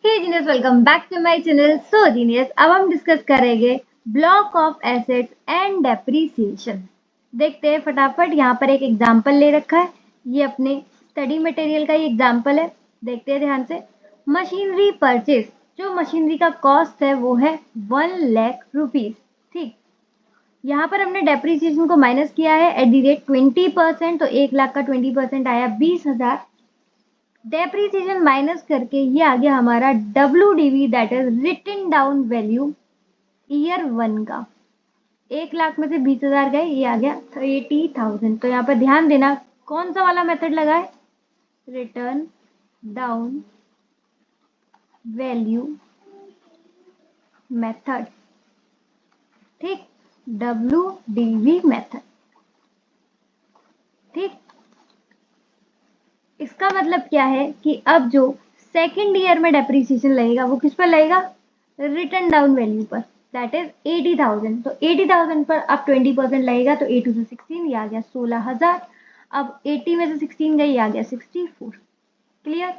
Hey genius, welcome back to my channel. So genius, अब हम discuss करेंगे block of assets and depreciation. देखते हैं फटाफट। यहाँ पर एक एग्जांपल ले रखा है, ये अपने स्टडी मटेरियल का ही एग्जांपल है। देखते हैं ध्यान से। मशीनरी परचेज, जो मशीनरी का कॉस्ट है वो है 1 लाख रुपीज। ठीक, यहाँ पर हमने डेप्रीसिएशन को माइनस किया है एट दी रेट 20%, तो 1 लाख का 20% आया 20,000। डेप्रीसिएशन माइनस करके ये आ गया हमारा WDV, that is written down value year 1 का। 1 लाख में से 20,000 गए, ये आ गया 30,000। तो यहाँ पर ध्यान देना कौन सा वाला मेथड लगा है, रिटर्न डाउन वैल्यू मेथड। ठीक, WDV मेथड। ठीक, इसका मतलब क्या है कि अब जो सेकेंड ईयर में डेप्रीसिएशन लगेगा वो किस पर लगेगा, रिटर्न डाउन वैल्यू पर, दैट इज 80,000। तो 80,000 पर अब 20% लगेगा, तो 8 से 16 ये आ गया 16,000। अब 80 में से 16 गई, आ गया 64। क्लियर।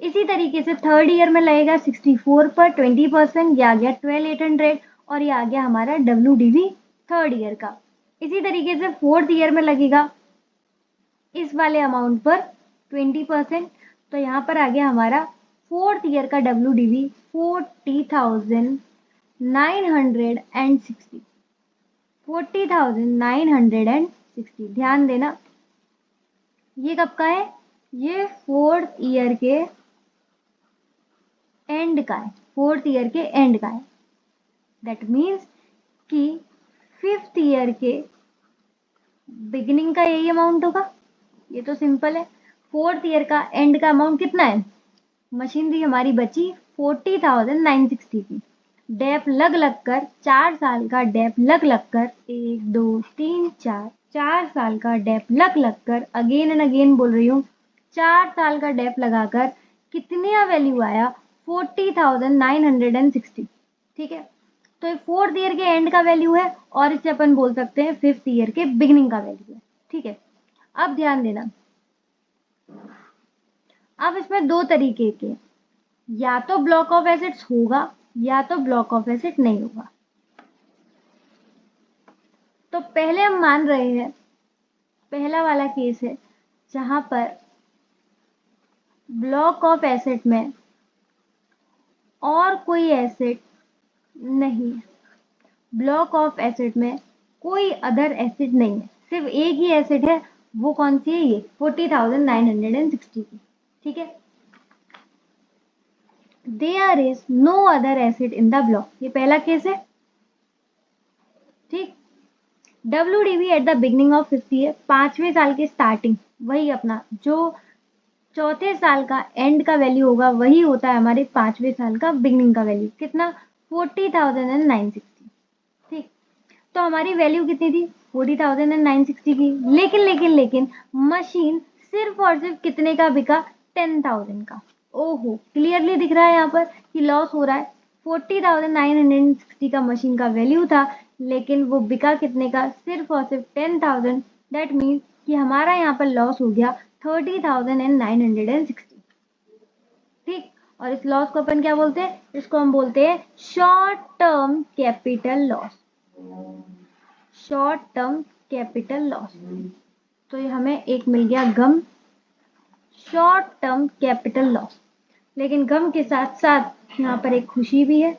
इसी तरीके से थर्ड ईयर में लगेगा 64 पर 20%, ये आ गया 12,800 और ये आ गया हमारा WDV थर्ड ईयर का। इसी तरीके से फोर्थ ईयर में लगेगा इस वाले अमाउंट पर 20%, तो यहाँ पर आ गया हमारा फोर्थ ईयर का WDV 40,960। 40,960। ध्यान देना, ये कब का है, ये फोर्थ ईयर के एंड का है। फोर्थ ईयर के एंड का है, दैट मीन्स कि फिफ्थ ईयर के बिगिनिंग का यही अमाउंट होगा। ये तो सिंपल है। फोर्थ ईयर का एंड का अमाउंट कितना है, मशीनरी हमारी बची 40,960 की। डेप लग लग कर 4 साल का डेप लग लग कर 1 2 3 4 साल का डेप लग लग कर, अगेन एंड अगेन बोल रही हूँ, 4 साल का डेप लगाकर कितने वैल्यू आया, 40,960। ठीक है, तो ये फोर्थ ईयर के एंड का वैल्यू है और इसे अपन बोल सकते हैं फिफ्थ ईयर के बिगिनिंग का वैल्यू है। ठीक है, अब ध्यान देना, अब इसमें दो तरीके के, या तो ब्लॉक ऑफ एसेट्स होगा या तो ब्लॉक ऑफ एसेट नहीं होगा। तो पहले हम मान रहे हैं, पहला वाला केस है जहां पर ब्लॉक ऑफ एसेट में और कोई एसेट नहीं है। ब्लॉक ऑफ एसेट में कोई अदर एसेट नहीं है, सिर्फ एक ही एसेट है। वो कौन सी है, ये 40,960 की। ठीक है, there is no other asset in the block, ये पहला केस है। ठीक, WDV at the beginning of fifth year, 5वें साल की स्टार्टिंग, वही अपना जो चौथे साल का एंड का वैल्यू होगा वही होता है हमारे 5वें साल का बिगनिंग का वैल्यू। कितना, 40,960। ठीक, तो हमारी वैल्यू कितनी थी, 40,960 की। लेकिन मशीन सिर्फ और सिर्फ कितने का बिका, 10,000 का। ओहो, क्लियरली दिख रहा है यहाँ पर कि लॉस हो रहा है। 40,960 का मशीन का वैल्यू था, लेकिन वो बिका कितने का, सिर्फ और सिर्फ 10,000। दैट मीन्स कि हमारा यहाँ पर लॉस हो गया 30,960। ठीक, और इस लॉस को अपन क्या बोलते हैं, इसको हम बोलते हैं short term capital loss. Short term capital loss. तो ये हमें एक मिल गया गम, शॉर्ट टर्म कैपिटल लॉस। लेकिन गम के साथ साथ यहाँ पर एक खुशी भी है।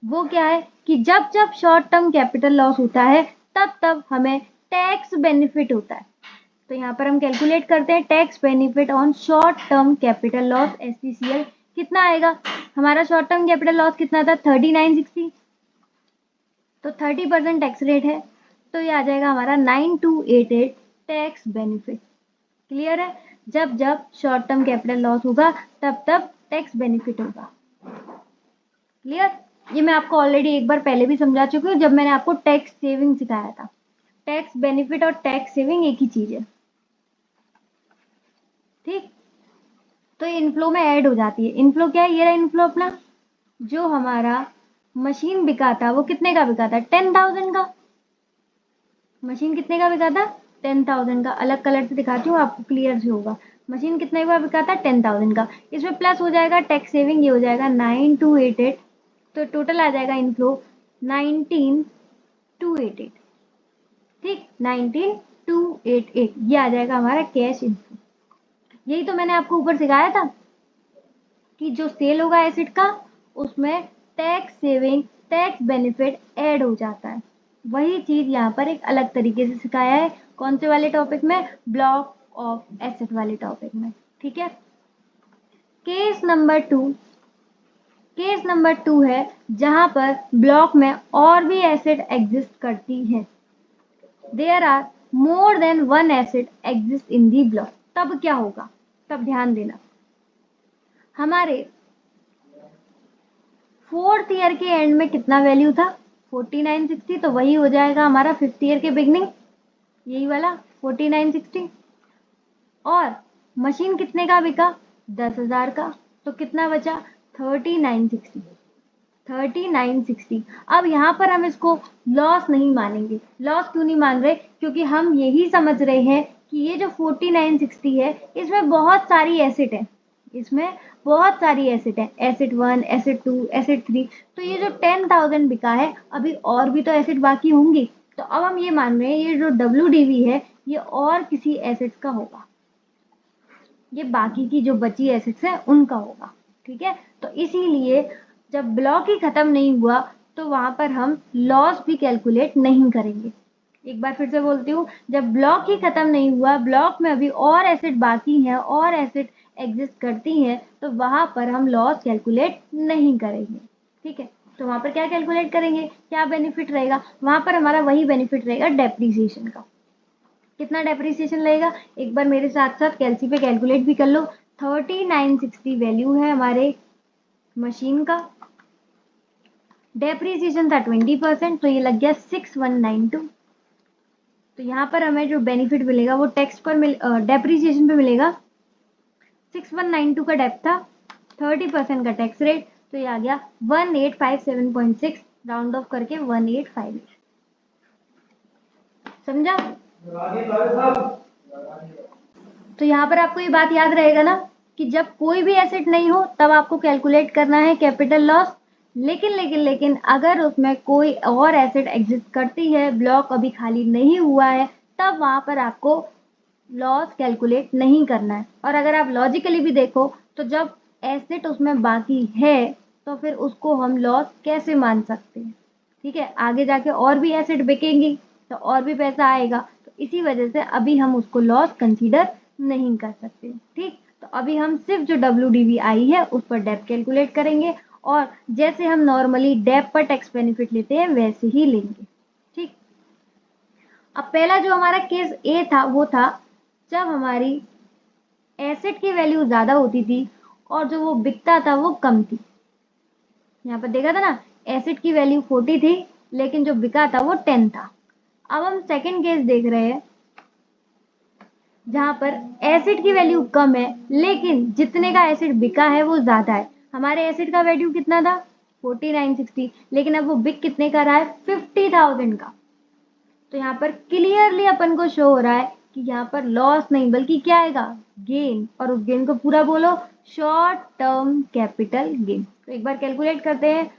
वो क्या है कि जब जब शॉर्ट टर्म कैपिटल लॉस होता है तब तब हमें टैक्स बेनिफिट होता है। तो यहाँ पर हम कैलकुलेट करते हैं tax benefit on short term capital loss, STCL। कितना आएगा हमारा, शॉर्ट टर्म कैपिटल लॉस कितना था, 3960। तो 30% टैक्स रेट है, तो ये आ जाएगा हमारा 9288 टैक्स बेनिफिट। क्लियर है, जब जब शॉर्ट टर्म कैपिटल लॉस होगा तब तब टैक्स बेनिफिट होगा। क्लियर, ये मैं आपको ऑलरेडी एक बार पहले भी समझा चुकी हूँ जब मैंने आपको टैक्स सेविंग सिखाया था। टैक्स बेनिफिट और टैक्स सेविंग एक ही चीज है। ठीक, तो इनफ्लो में ऐड हो जाती है। इनफ्लो क्या है, ये रहा इनफ्लो अपना, जो हमारा मशीन बिका था वो कितने का बिका था, 10,000 का। मशीन कितने का बिका था, 10,000 का। अलग कलर से दिखाती हूँ आपको क्लियर से होगा। मशीन कितने का बिका था? 10,000 का। इसमें प्लस हो जाएगा टैक्स सेविंग, ये हो जाएगा 9288, तो टोटल आ जाएगा इनफ्लो 19288। ठीक, 19288 ये आ जाएगा हमारा कैश इनफ्लो। यही तो मैंने आपको ऊपर सिखाया था कि जो सेल होगा एसिड का, उसमें tax saving, tax benefit add हो जाता है। वही चीज यहाँ पर एक अलग तरीके से सिखाया है। कौन से वाले टॉपिक में? ब्लॉक ऑफ एसेट वाले टॉपिक में। ठीक है। केस नंबर टू है जहां पर ब्लॉक में और भी एसिड एग्जिस्ट करती है। There are more than one acid exist in the block. तब क्या होगा? तब ध्यान देना, हमारे फोर्थ ईयर के एंड में कितना वैल्यू था? 4960, तो वही हो जाएगा हमारा फिफ्थ ईयर के बिगनिंग, यही वाला 4960। और मशीन कितने का बिका? 10,000 का, तो कितना बचा? 3960। 3960। अब यहाँ पर हम इसको लॉस नहीं मानेंगे। लॉस क्यों नहीं मान रहे? क्योंकि हम यही समझ रहे हैं कि ये जो 4960 है, इसमें बहुत सारी एसिड है, इसमें बहुत सारी एसिड है, एसिड 1, एसिड 2, एसिड 3। तो ये जो 10,000 बिका है, अभी और भी तो एसिड बाकी होंगी। तो अब हम ये मान रहे हैं ये जो WDV है, ये और किसी एसिड का होगा, ये बाकी की जो बची एसिड्स है उनका होगा। ठीक है। तो इसीलिए जब ब्लॉक ही खत्म नहीं हुआ, तो वहां पर हम लॉस भी कैलकुलेट नहीं करेंगे। एक बार फिर से बोलती हूँ, जब ब्लॉक ही खत्म नहीं हुआ, ब्लॉक में अभी और एसिड बाकी है, और एसिड एग्जिस्ट करती हैं, तो वहां पर हम लॉस कैलकुलेट नहीं करेंगे। ठीक है। तो वहां पर क्या कैलकुलेट करेंगे? क्या बेनिफिट रहेगा? वहां पर हमारा वही बेनिफिट रहेगा डेप्रीसिएशन का। कितना डेप्रीसिएशन लगेगा? एक बार मेरे साथ साथ कैलसी पे कैलकुलेट भी कर लो। 3960 वैल्यू है हमारे मशीन का, डेप्रीसिएशन था 20%, तो ये लग गया 6192। तो यहाँ पर हमें जो बेनिफिट मिलेगा वो टैक्स पर डेप्रीसिएशन पे मिलेगा। 6192 का डेप था, 30% का टैक्स रेट, तो ये आ गया 1857.6, राउंड ऑफ करके 1858। समझा? तो यहाँ पर आपको ये बात याद रहेगा ना कि जब कोई भी एसेट नहीं हो तब आपको कैलकुलेट करना है कैपिटल लॉस। लेकिन अगर उसमें कोई और एसेट एग्जिस्ट करती है, ब्लॉक अभी खाली नहीं हुआ है, तब वहां पर आपको लॉस कैलकुलेट नहीं करना है। और अगर आप लॉजिकली भी देखो तो जब एसेट उसमें बाकी है, तो फिर उसको हम लॉस कैसे मान सकते हैं? ठीक है, आगे जाके और भी एसेट बिकेंगी तो और भी पैसा आएगा, तो इसी वजह से अभी हम उसको लॉस कंसीडर नहीं कर सकते। ठीक, तो अभी हम सिर्फ जो WDV आई है उस पर डेप कैलकुलेट करेंगे, और जैसे हम नॉर्मली डेप पर टैक्स बेनिफिट लेते हैं वैसे ही लेंगे। ठीक, अब पहला जो हमारा केस ए था वो था जब हमारी एसेट की वैल्यू ज्यादा होती थी और जो वो बिकता था वो कम थी। यहाँ पर देखा था ना, एसेट की वैल्यू 40 थी लेकिन जो बिका था वो 10 था। अब हम सेकंड केस देख रहे हैं जहां पर एसिड की वैल्यू कम है लेकिन जितने का एसिड बिका है वो ज्यादा है। हमारे एसिड का वैल्यू कितना था? 4960, लेकिन अब वो बिक कितने का रहा है? 50,000 का। तो यहाँ पर क्लियरली अपन को शो हो रहा है कि यहाँ पर लॉस नहीं बल्कि क्या आएगा? गेन। और उस गेन को पूरा बोलो शॉर्ट टर्म कैपिटल गेन। तो एक बार कैलकुलेट करते हैं।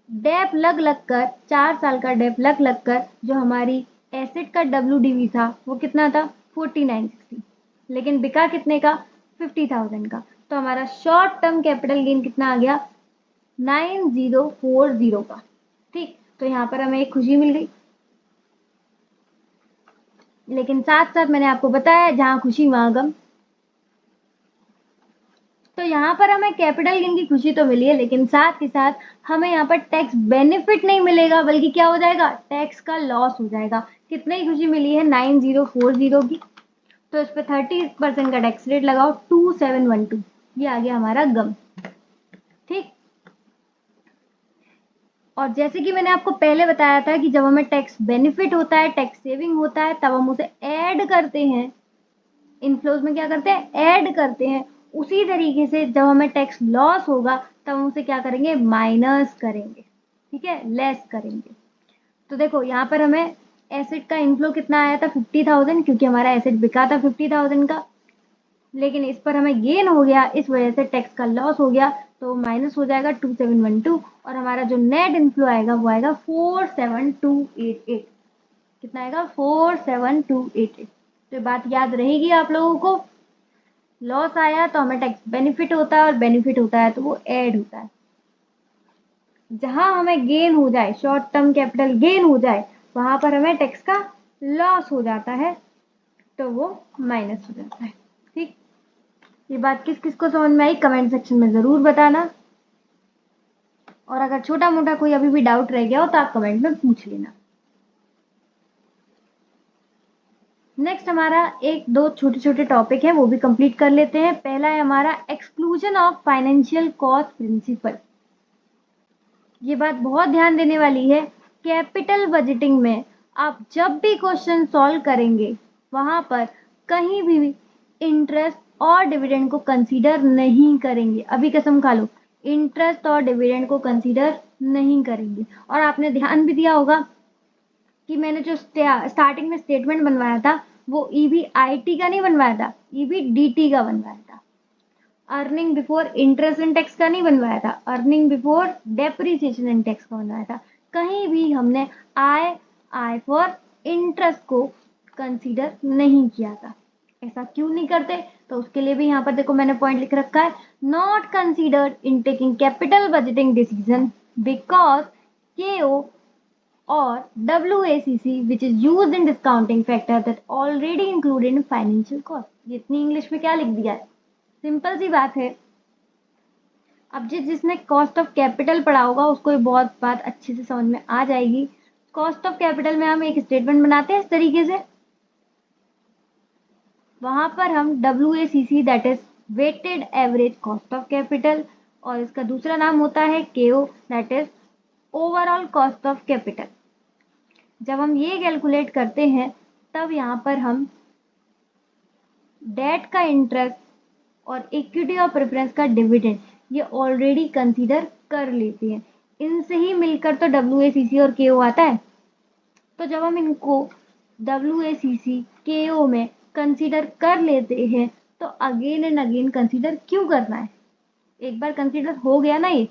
डेप लग कर 4 साल का डेप लग कर जो हमारी एसेट का WDV था वो कितना था? 4960, लेकिन बिका कितने का? 50,000 का। तो हमारा शॉर्ट टर्म कैपिटल गेन कितना आ गया? 9040 का। ठीक, तो यहाँ पर हमें एक खुशी मिल गई, लेकिन साथ साथ मैंने आपको बताया जहां खुशी वहां गम। तो यहाँ पर हमें कैपिटल गेन की खुशी तो मिली है, लेकिन साथ ही साथ हमें यहाँ पर टैक्स बेनिफिट नहीं मिलेगा बल्कि क्या हो जाएगा? टैक्स का लॉस हो जाएगा। कितने की खुशी मिली है? 9040 की। तो इस पे 30% का टैक्स रेट लगाओ, 2712। ये आ गया हमारा गम। ठीक, और जैसे कि मैंने आपको पहले बताया था कि जब हमें टैक्स बेनिफिट होता है, टैक्स सेविंग होता है, तब हम उसे ऐड करते हैं। इनफ्लोज में क्या करते हैं? ऐड करते हैं। उसी तरीके से जब हमें टैक्स लॉस होगा तब हम उसे क्या करेंगे? माइनस करेंगे। ठीक है, लेस करेंगे। तो देखो यहाँ पर हमें एसेट का इनफ्लो कितना आया था? 50,000, क्योंकि हमारा एसेट बिका था 50,000 का। लेकिन इस पर हमें गेन हो गया, इस वजह से टैक्स का लॉस हो गया, तो माइनस हो जाएगा 2712 और हमारा जो नेट इनफ्लो आएगा वो आएगा 47288। कितना आएगा? 47288। तो ये बात याद रहेगी आप लोगों को। लॉस आया तो हमें टैक्स बेनिफिट होता है और बेनिफिट होता है तो वो ऐड होता है। जहां हमें गेन हो जाए, शॉर्ट टर्म कैपिटल गेन हो जाए, वहां पर हमें टैक्स का लॉस हो जाता है तो वो माइनस हो जाता है। ठीक, ये बात किस किस को समझ में आई कमेंट सेक्शन में जरूर बताना। और अगर छोटा मोटा कोई अभी भी डाउट रह गया हो तो आप कमेंट में पूछ लेना। नेक्स्ट हमारा एक दो छोटे छोटे टॉपिक है वो भी कंप्लीट कर लेते हैं। पहला है हमारा exclusion of financial cost principle. ये बात बहुत ध्यान देने वाली है। कैपिटल बजटिंग में आप जब भी क्वेश्चन सॉल्व करेंगे वहां पर कहीं भी इंटरेस्ट और डिविडेंड को कंसीडर नहीं करेंगे। अभी कसम खा लो, इंटरेस्ट और डिविडेंड को कंसीडर नहीं करेंगे। और आपने ध्यान भी दिया होगा कि मैंने जो स्टार्टिंग में स्टेटमेंट बनवाया था वो ईबीआईटी का नहीं बनवाया था, ईबीडीटी का बनवाया था। Earning before interest and tax का नहीं बनवाया था, earning before depreciation and tax का बनवाया था। कहीं भी हमने आई फॉर इंटरेस्ट को कंसीडर नहीं किया था। ऐसा क्यों नहीं करते? तो उसके लिए भी यहाँ पर देखो मैंने पॉइंट लिख रखा है, not considered in taking capital budgeting decision because KO or WACC which is used in discounting factor that already included in financial cost। ये इतनी इंग्लिश में क्या लिख दिया है? सिंपल सी बात है। अब जिसने कॉस्ट ऑफ कैपिटल पढ़ा होगा उसको ये बहुत बात अच्छे से समझ में आ जाएगी। कॉस्ट ऑफ कैपिटल में हम एक स्टेटमेंट बनाते हैं इस तरीके से, वहां पर हम WACC that is weighted average cost of capital और इसका दूसरा नाम होता है KO that is overall cost of capital. जब हम ये कैलकुलेट करते हैं तब यहाँ पर हम डेट का इंटरेस्ट और इक्विटी और प्रेफरेंस का डिविडेंड ये ऑलरेडी कंसीडर कर लेते हैं। इनसे ही मिलकर तो WACC और KO आता है। तो जब हम इनको WACC KO में कंसीडर कर लेते हैं तो अगेन एंड अगेन कंसीडर क्यों करना है? एक बार कंसीडर हो गया ना ये।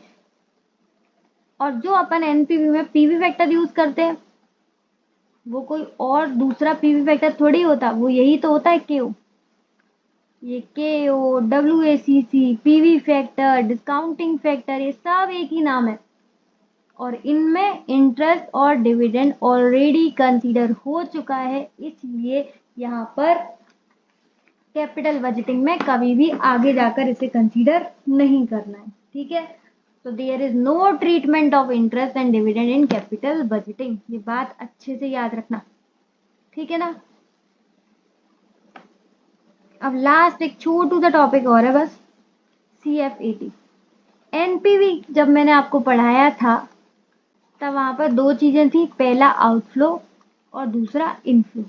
और जो अपन NPV में PV फैक्टर यूज करते हैं वो कोई और दूसरा PV फैक्टर थोड़ी होता, वो यही तो होता है KO। ये KO, WACC, PV factor, discounting factor ये सब एक ही नाम है और इनमें इंटरेस्ट और डिविडेंड ऑलरेडी कंसीडर हो चुका है, इसलिए यहाँ पर कैपिटल बजटिंग में कभी भी आगे जाकर इसे कंसीडर नहीं करना है। ठीक है, तो there is no treatment of interest and dividend in capital budgeting. ये बात अच्छे से याद रखना, ठीक है ना। अब लास्ट एक छोटू सा टॉपिक और है बस, CF80। NPV जब मैंने आपको पढ़ाया था तब वहां पर दो चीजें थी, पहला आउटफ्लो और दूसरा इनफ्लो।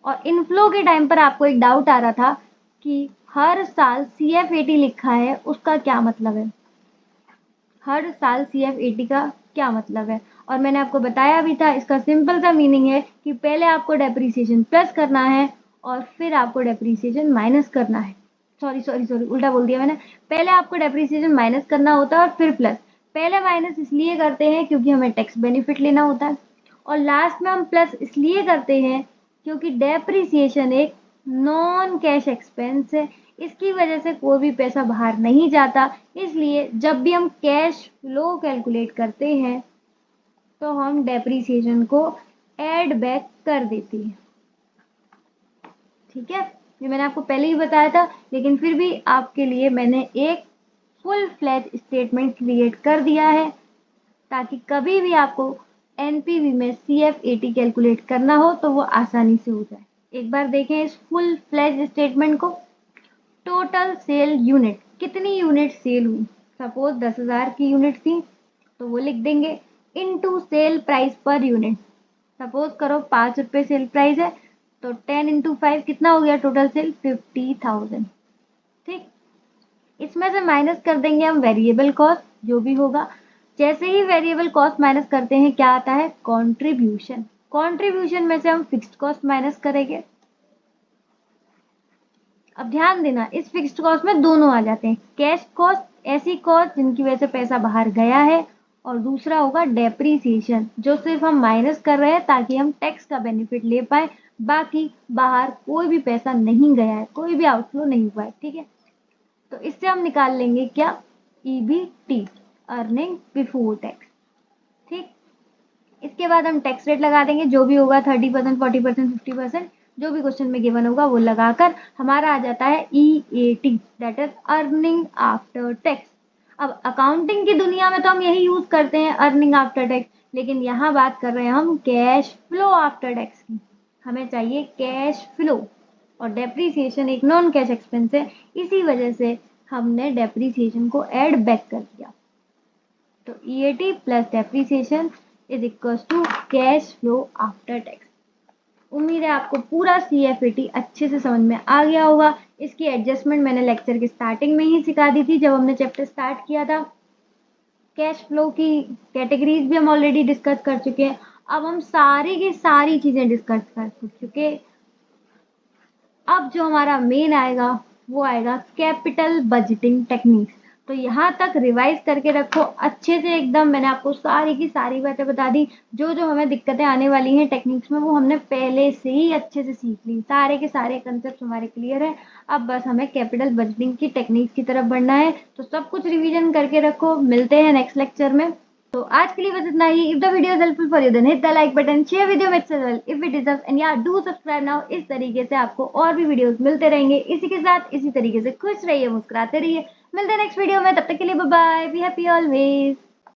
और इनफ्लो के टाइम पर आपको एक डाउट आ रहा था कि हर साल CF80 लिखा है उसका क्या मतलब है, हर साल CF80 का क्या मतलब है। और मैंने आपको बताया भी था इसका सिंपल सा मीनिंग है कि पहले आपको डेप्रीसिएशन प्लस करना है और फिर आपको डेप्रीसिएशन माइनस करना है। सॉरी उल्टा बोल दिया मैंने। पहले आपको डेप्रीसिएशन माइनस करना होता है और फिर प्लस। पहले माइनस इसलिए करते हैं क्योंकि हमें टैक्स बेनिफिट लेना होता है और लास्ट में हम प्लस इसलिए करते हैं क्योंकि डेप्रीसिएशन एक नॉन कैश एक्सपेंस है, इसकी वजह से कोई भी पैसा बाहर नहीं जाता। इसलिए जब भी हम कैश फ्लो कैलकुलेट करते हैं तो हम डेप्रीसिएशन को ऐड बैक कर देते हैं। ठीक है, ये मैंने आपको पहले ही बताया था लेकिन फिर भी आपके लिए मैंने एक फुल फ्लैज स्टेटमेंट क्रिएट कर दिया है ताकि कभी भी आपको NPV में CF80 कैलकुलेट करना हो तो वो आसानी से हो जाए। एक बार देखें इस फुल फ्लैज स्टेटमेंट को। टोटल सेल यूनिट, कितनी यूनिट सेल हुई, सपोज 10,000 की यूनिट थी तो वो लिख देंगे into sale price per unit. Suppose करो 5 रुपये सेल प्राइस है तो 10 इंटू 5 कितना हो गया टोटल सेल, 50,000। ठीक, इसमें से माइनस कर देंगे हम वेरिएबल कॉस्ट जो भी होगा। जैसे ही वेरिएबल कॉस्ट माइनस करते हैं क्या आता है, कंट्रीब्यूशन में से हम फिक्स्ड कॉस्ट माइनस करेंगे। अब ध्यान देना, इस फिक्स्ड कॉस्ट में दोनों आ जाते हैं। कैश कॉस्ट, ऐसी कॉस्ट जिनकी वजह से पैसा बाहर गया है, और दूसरा होगा डेप्रीसिएशन, जो सिर्फ हम माइनस कर रहे हैं ताकि हम टैक्स का बेनिफिट ले पाए, बाकी बाहर कोई भी पैसा नहीं गया है, कोई भी आउटफ्लो नहीं हुआ है। ठीक है, तो इससे हम निकाल लेंगे क्या, ईबीटी, अर्निंग बिफोर टैक्स। ठीक, इसके बाद हम टैक्स रेट लगा देंगे, जो भी होगा 30%, 40%, 50%, जो भी क्वेश्चन में गिवन होगा वो लगाकर हमारा आ जाता है EAT, that is earning after tax. अब अकाउंटिंग की दुनिया में तो हम यही यूज करते हैं, अर्निंग आफ्टर टैक्स, लेकिन यहाँ बात कर रहे हैं हम कैश फ्लो आफ्टर टैक्स की। हमें चाहिए कैश फ्लो, और डेप्रीसिएशन एक नॉन कैश एक्सपेंस है, इसी वजह से हमने डेप्रीसिएशन को ऐड बैक कर दिया। तो EAT plus depreciation is equal to cash flow after tax. उम्मीद है आपको पूरा सीएफएटी अच्छे से समझ में आ गया होगा। इसकी एडजस्टमेंट मैंने लेक्चर की स्टार्टिंग में ही सिखा दी थी जब हमने चैप्टर स्टार्ट किया था। कैश फ्लो की कैटेगरीज भी हम ऑलरेडी डिस्कस कर चुके हैं। अब हम सारी की सारी चीजें डिस्कस कर चुके। अब जो हमारा मेन आएगा वो आएगा कैपिटल बजटिंग टेक्निक्स। तो यहाँ तक रिवाइज करके रखो अच्छे से एकदम। मैंने आपको सारी की सारी बातें बता दी, जो जो हमें दिक्कतें आने वाली हैं टेक्निक्स में वो हमने पहले से ही अच्छे से सीख ली। सारे के सारे कंसेप्ट हमारे क्लियर हैं। अब बस हमें कैपिटल बजटिंग की टेक्निक्स की तरफ बढ़ना है, तो सब कुछ रिविजन करके रखो। मिलते हैं नेक्स्ट लेक्चर में। तो आज के लिए बस इतना ही। If the video is helpful for you then hit the like button, share video with well if it deserve, and yeah do subscribe now. इस तरीके से आपको और भी वीडियोस मिलते रहेंगे। इसी के साथ इसी तरीके से खुश रहिए, मुस्कुराते रहिए। मिलते हैं नेक्स्ट वीडियो में, तब तक के लिए bye bye, be happy always.